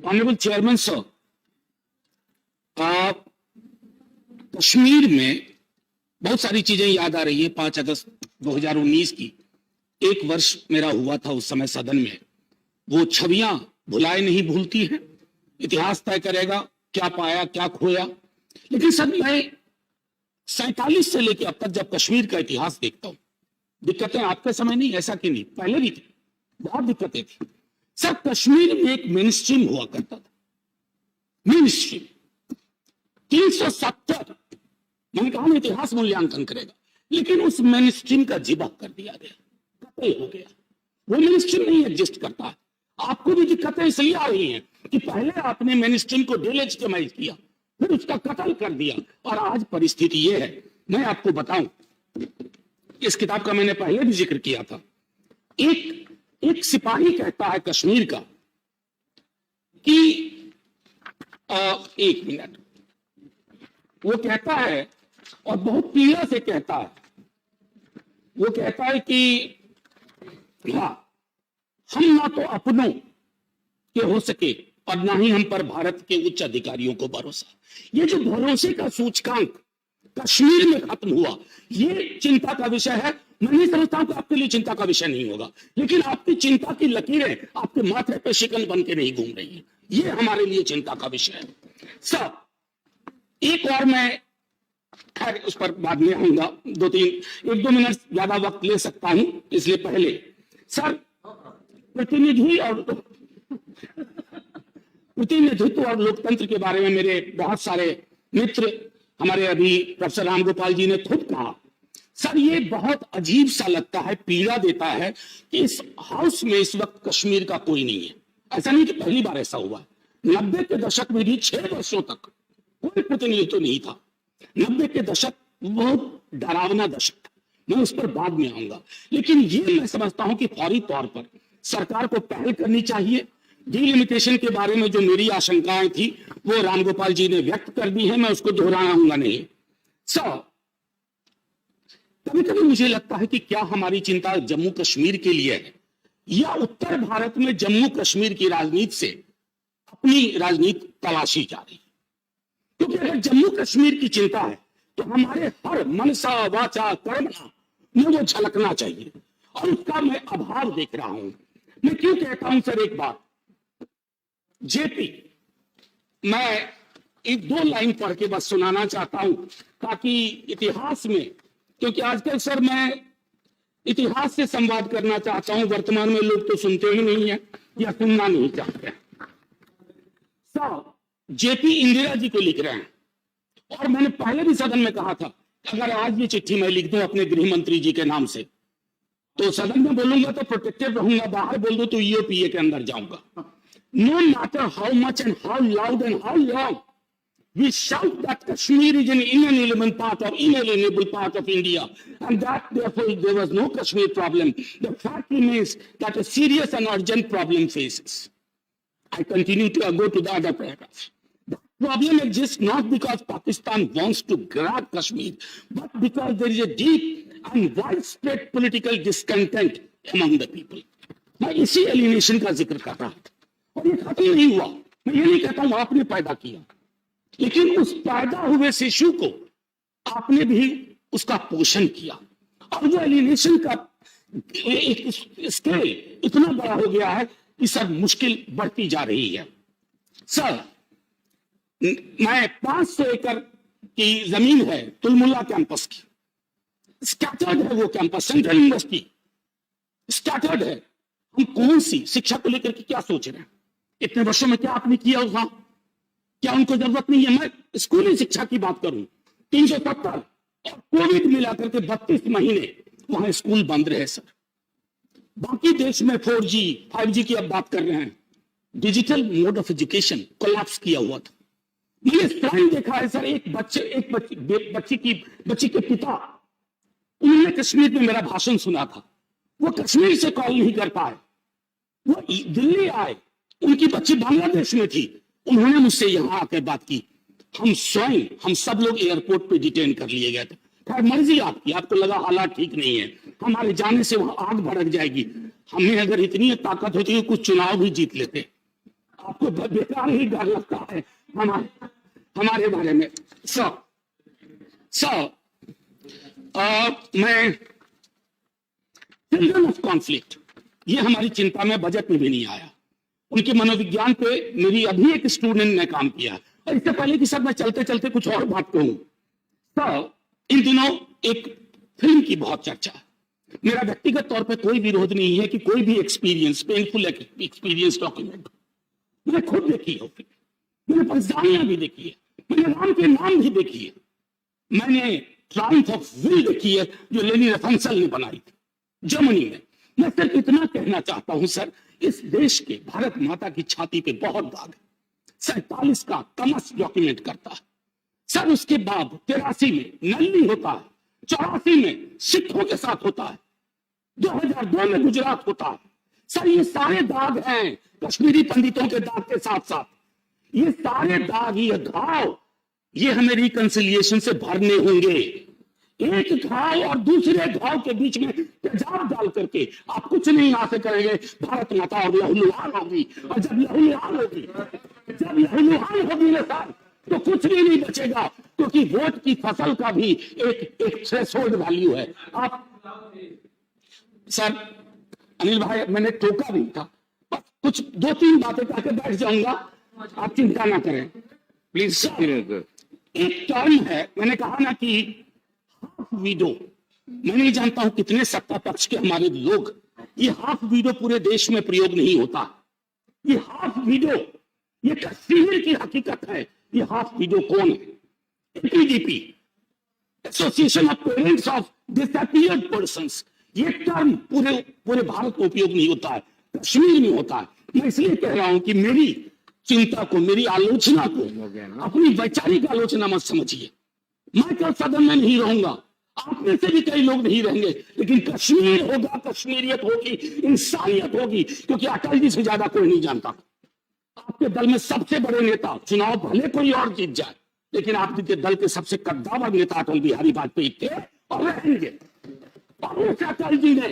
Honourable chairman sir, आप कश्मीर में बहुत सारी चीजें याद आ रही है। 5 अगस्त 2019 की एक वर्ष मेरा हुआ था उस समय सदन में। वो छवियां भुलाए नहीं भूलती हैं। इतिहास तय करेगा क्या पाया क्या खोया। लेकिन सर, मैं 47 से लेकर अब तक जब कश्मीर का इतिहास देखता हूं, दिक्कतें आपके समय नहीं, ऐसा कि नहीं, पहले भी थी, बहुत दिक्कतें थी सर। कश्मीर में एक मेन स्ट्रीम हुआ करता था, मेन स्ट्रीम 370। मैंने कहा हम इतिहास मूल्यांकन करेगा, लेकिन उस मेन स्ट्रीम का जिबा कर दिया गया, कतई हो गया। वो मेन स्ट्रीम नहीं एग्जिस्ट करता है। आपको भी दिक्कतें इसलिए आ रही हैं कि पहले आपने मेन स्ट्रीम को डिलेजिटिमाइज किया, फिर उसका कत्ल कर दिया, और आज परिस्थिति ये है। मैं आपको बताऊं, इस किताब का मैंने पहले भी जिक्र किया था। एक सिपाही कहता है कश्मीर का कि एक मिनट, वो कहता है और बहुत पीड़ा से कहता है, वो कहता है कि हाँ, हम ना तो अपनों के हो सके और ना ही हम पर भारत के उच्च अधिकारियों को भरोसा। ये जो भरोसे का सूचकांक कश्मीर में खत्म हुआ, ये चिंता का विषय है। मैं नहीं समझता हूं कि आपके लिए चिंता का विषय नहीं होगा, लेकिन आपकी चिंता की लकीरें आपके माथे पे शिकन बन के नहीं घूम रही है। ये हमारे लिए चिंता का विषय है सर। एक और मैं खैर उस पर बाद में आऊंगा, 1-2 मिनट ज्यादा वक्त ले सकता हूं, इसलिए पहले सर प्रतिनिधित्व और लोकतंत्र के बारे में मेरे बहुत सारे मित्र, हमारे अभी प्रोफेसर रामगोपाल जी ने खुद कहा। सर, ये बहुत अजीब सा लगता है, पीड़ा देता है कि इस हाउस में इस वक्त कश्मीर का कोई नहीं है। ऐसा नहीं कि पहली बार ऐसा हुआ, 90 के दशक में भी 6 वर्षों तक कोई प्रतिनिधित्व नहीं था। 90 के दशक बहुत डरावना दशक था, मैं उस पर बाद में आऊंगा। लेकिन ये मैं समझता हूं कि फौरी तौर पर सरकार को पहल करनी चाहिए। डिलिमिटेशन के बारे में जो मेरी आशंकाएं थी वो रामगोपाल जी ने व्यक्त कर दी है, मैं उसको दोहराऊंगा नहीं। सर, कभी कभी मुझे लगता है कि क्या हमारी चिंता जम्मू कश्मीर के लिए है, या उत्तर भारत में जम्मू कश्मीर की राजनीति से अपनी राजनीति तलाशी जा रही है। क्योंकि अगर जम्मू कश्मीर की चिंता है तो हमारे हर मनसा वाचा कर्मणा में वो झलकना चाहिए, और उसका मैं अभाव देख रहा हूं। मैं क्यों कहता हूं सर, एक बात, जेपी, मैं 1-2 लाइन पढ़ के बस सुनाना चाहता हूं ताकि इतिहास में, क्योंकि आजकल सर मैं इतिहास से संवाद करना चाहता हूं, वर्तमान में लोग तो सुनते ही नहीं है या सुनना नहीं चाहते। सर, जेपी इंदिरा जी को लिख रहे हैं, और मैंने पहले भी सदन में कहा था कि अगर आज ये चिट्ठी मैं लिख दूं अपने गृह मंत्री जी के नाम से, तो सदन में बोलूंगा तो प्रोटेक्टेड रहूंगा, बाहर बोल दो तो ईओपीए के अंदर जाऊंगा। No matter how much and how loud and how long we shout that Kashmir is an inalienable part of India, and that therefore there was no Kashmir problem. The fact remains that a serious and urgent problem faces. I continue to go to the other paragraph. The problem exists not because Pakistan wants to grab Kashmir, but because there is a deep and widespread political discontent among the people. मैं इसी alienation का जिक्र कर रहा था, और ये खत्म नहीं हुआ। मैं ये नहीं कहता हूं आपने पैदा किया, लेकिन उस पैदा हुए शिशु को आपने भी उसका पोषण किया, और वो एलिनेशन का स्केल इतना बड़ा हो गया है कि सर मुश्किल बढ़ती जा रही है। सर, मैं 500 एकड़ की जमीन है तुलमुल्ला कैंपस की, स्कैटर्ड है वो कैंपस, सेंट्रल यूनिवर्सिटी स्कैटर्ड है। हम कौन सी शिक्षा को लेकर के क्या सोच रहे हैं? इतने वर्षों में क्या आपने किया वहां? क्या उनको जरूरत नहीं है? मैं स्कूली शिक्षा की बात करूं, 370 और कोविड मिलाकर के 32 महीने वहां स्कूल बंद रहे सर। बाकी देश में 4G 5G की अब बात कर रहे हैं, digital mode of education collapse किया हुआ था। मैंने स्वयं देखा है सर, एक बच्ची के पिता, उन्होंने कश्मीर में मेरा भाषण सुना था, वो कश्मीर से कॉल नहीं कर पाए, वो दिल्ली आए, उनकी बच्ची बांग्लादेश में थी, उन्होंने मुझसे यहां आकर बात की। हम स्वयं, हम सब लोग एयरपोर्ट पे डिटेन कर लिए गए थे। खैर मर्जी आपकी, आपको लगा हालात ठीक नहीं है, हमारे जाने से वहां आग भड़क जाएगी। हमें अगर इतनी ताकत होती है कुछ चुनाव भी जीत लेते। आपको बेकार ही डर लगता है हमारे बारे में। मैं चिल्ड्रन ऑफ कॉन्फ्लिक्ट, ये हमारी चिंता में बजट में भी नहीं आया। उनके मनोविज्ञान पे मेरी अभी एक स्टूडेंट ने काम किया। और इससे पहले कि सर मैं चलते चलते कुछ और बात कहूं, तो इन दिनों एक फिल्म की बहुत चर्चा है। मेरा व्यक्तिगत तौर पे कोई विरोध नहीं है कि कोई भी एक्सपीरियंस, पेनफुल एक्सपीरियंस डॉक्यूमेंट मैंने खुद देखी है, मैंने परेशानियां भी देखी है, मैंने राम के नाम भी देखी है, मैंने ट्रायम्फ ऑफ विल देखी है जो लेनी रफंसल ने बनाई थी जर्मनी में। मैं सिर्फ इतना कहना चाहता हूं सर, इस देश के भारत माता की छाती पे बहुत दाग है। 47 का कमस डॉक्यूमेंट करता है सर, उसके बाद 83 में नल्ली होता है, 84 में सिखों के साथ होता है, 2002 में गुजरात होता है। सर ये सारे दाग हैं कश्मीरी पंडितों के दाग के साथ साथ, ये सारे दाग, ये घाव, ये हमें रिकंसिलिएशन से भरने होंगे। एक घाव और दूसरे घाव के बीच में तेजाब डाल करके आप कुछ नहीं हासिल करेंगे। भारत माता और लहूलुहान होगी, और जब लहूलुहान होगी ना सर, तो कुछ भी नहीं बचेगा, क्योंकि वोट की फसल का भी एक थ्रेशोल्ड वैल्यू है। आप सर अनिल भाई, मैंने टोका नहीं था, बस कुछ 2-3 बातें करके बैठ जाऊंगा, आप चिंता ना करें प्लीज। एक टर्म है, मैंने कहा ना कि हाफ विडो, मैं नहीं जानता हूं कितने सत्ता पक्ष के हमारे लोग, ये हाफ विडो पूरे देश में प्रयोग नहीं होता। ये हाफ विडो, ये कश्मीर की हकीकत है। ये हाफ विडो कौन है? APDP, association of parents of disappeared persons. ये टर्म पूरे भारत में उपयोग नहीं होता है, कश्मीर में होता है। मैं इसलिए कह रहा हूं कि मेरी चिंता को, मेरी आलोचना को अपनी वैचारिक आलोचना मत समझिए। मैं कल सदन में नहीं रहूंगा, आप में से भी कई लोग नहीं रहेंगे, लेकिन कश्मीर होगा, कश्मीरियत होगी, इंसानियत होगी, क्योंकि अटल जी से ज्यादा कोई नहीं जानता। आपके दल में सबसे बड़े नेता, चुनाव भले कोई और जीत जाए, लेकिन आपके दल के सबसे कद्दावर नेता अटल बिहारी वाजपेयी थे और रहेंगे। और उस अटल जी ने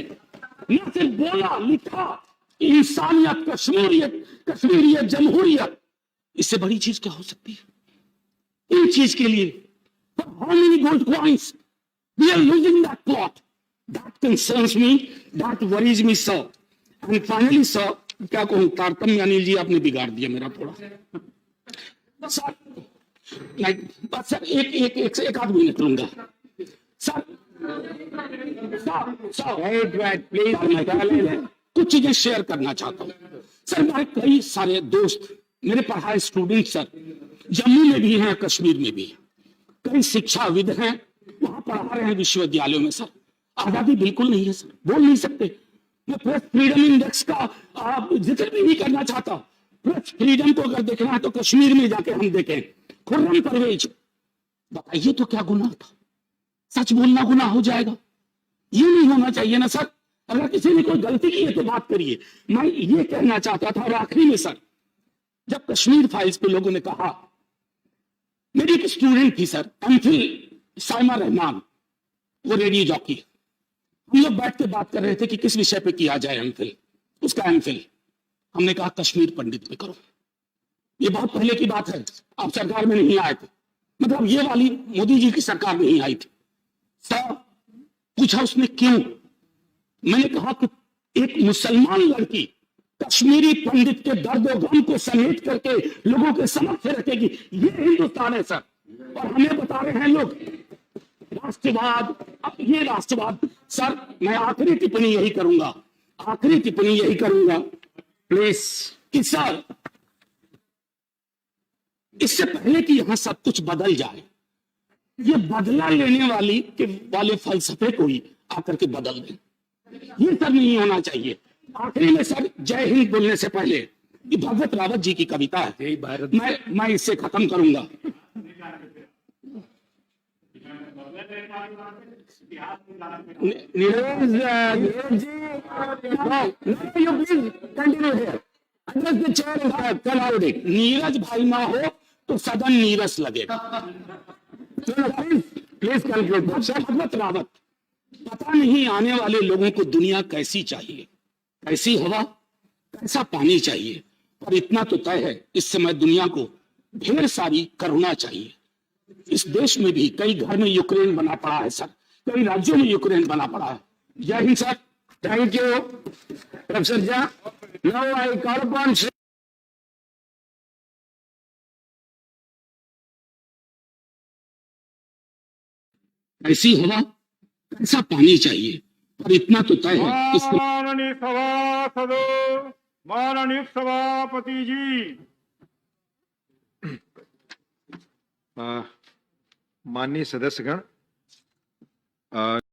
न सिर्फ बोला, लिखा, इंसानियत, कश्मीरियत, जमहूरियत, इससे बड़ी चीज क्या हो सकती है? इन चीज के लिए how many gold coins we are losing that plot, that concerns me, that worries me sir. And finally sir, क्या कहूं, तारतम्य अनिल जी आपने बिगाड़ दिया मेरा थोड़ा सर। बस सर एक आध मिनट लूंगा सर। प्लीज कुछ चीजें शेयर करना चाहता हूं सर। मेरे कई सारे दोस्त, मेरे पढ़ाए स्टूडेंट सर, जम्मू में भी हैं, कश्मीर में भी हैं, कई शिक्षाविद हैं, वहां पढ़ा रहे हैं विश्वविद्यालयों में सर। आजादी बिल्कुल नहीं है सर, बोल नहीं सकते। मैं प्रेस फ्रीडम इंडेक्स का जिक्र भी नहीं करना चाहता। प्रेस फ्रीडम को अगर देखना है तो कश्मीर में जाके हम देखें। खुर्रम परवेज, बताइए तो क्या गुनाह था? सच बोलना गुनाह हो जाएगा? ये नहीं होना चाहिए ना सर। अगर किसी ने कोई गलती की है तो बात करिए। मैं ये कहना चाहता था, और आखिरी में सर, जब कश्मीर फाइल्स पे लोगों ने कहा, मेरी एक स्टूडेंट थी सर, एमफिल साइमा रहमान, वो रेडियो जॉकी, हम लोग बैठ के बात कर रहे थे कि किस विषय पे किया जाए एमफिल, उसका एमफिल। हमने कहा कश्मीर पंडित पे करो। ये बहुत पहले की बात है, आप सरकार में नहीं आए थे, मतलब ये वाली मोदी जी की सरकार नहीं आई थी सर। पूछा उसने क्यों? मैंने कहा कि एक मुसलमान लड़की कश्मीरी पंडित के दर्द और गम को समेट करके लोगों के समक्ष रखेगी, ये हिंदुस्तान है सर। और हमें बता रहे हैं लोग राष्ट्रवाद, अब ये राष्ट्रवाद सर। मैं आखिरी टिप्पणी यही करूंगा प्लीज, कि सर इससे पहले कि यहां सब कुछ बदल जाए, ये बदला लेने वाले फलसफे को ही आकर के बदल दें, ये सब नहीं होना चाहिए। आखिरी में सर, जय हिंद बोलने से पहले, ये भगवत रावत जी की कविता है, मैं इससे खत्म करूंगा। नीरज भाई ना हो तो सदन नीरस लगेगा। Please conclude. भगवत रावत, पता नहीं आने वाले लोगों को दुनिया कैसी चाहिए, कैसी हवा, कैसा पानी चाहिए, पर इतना तो तय है इस समय दुनिया को ढेर सारी करुणा चाहिए। इस देश में भी कई घर में यूक्रेन बना पड़ा है सर, कई राज्यों में यूक्रेन बना पड़ा है। जय Hind sir. Thank you, Professor Jha. Now I call upon Sri कैसी हवा, कैसा पानी चाहिए, पर इतना तो तय है इस माननीय सभासदों, माननीय सभापति जी, माननीय सदस्यगण,